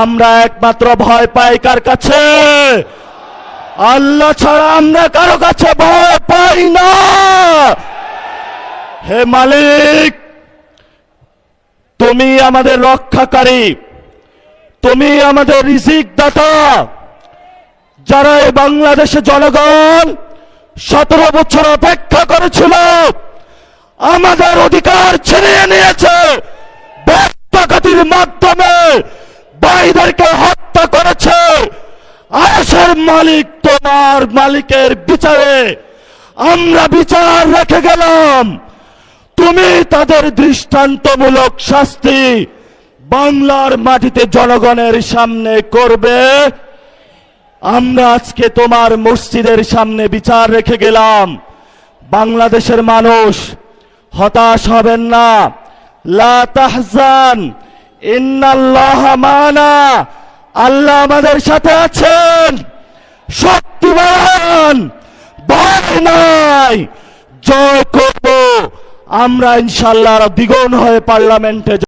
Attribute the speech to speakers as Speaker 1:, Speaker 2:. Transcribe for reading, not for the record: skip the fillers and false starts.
Speaker 1: আমরা একমাত্র ভয় পাই কার কাছে? আল্লাহ ছাড়া আমরা কারো কাছে ভয় পাই না। হে মালিক, তুমি আমাদের রক্ষাকারী, তুমি আমাদের রিজিক দাতা। যারা এই বাংলাদেশের জনগণ 17 বছর অপেক্ষা করেছিল, আমাদের অধিকার ছিনিয়ে নিয়েছে, ডাকাতির মাধ্যমে ভাইদেরকে হত্যা করেছে, আয়েশের মালিক তোমার মালিকের বিচারে আমরা বিচার রেখে গেলাম। তুমি তাদের দৃষ্টান্তমূলক শাস্তি বাংলার মাটিতে জনগণের সামনে করবে। আমরা আজকে তোমার মসজিদের সামনে বিচার রেখে গেলাম। বাংলাদেশের মানুষ হতাশ হবেন না। লা তাহজান ইন্নাল্লাহা মানা, আল্লাহ আমাদের সাথে আছেন, শক্তিমান, ভয় নাই, জয় করব আমরা ইনশাআল্লাহ দ্বিগুণ হয়ে পার্লামেন্টে।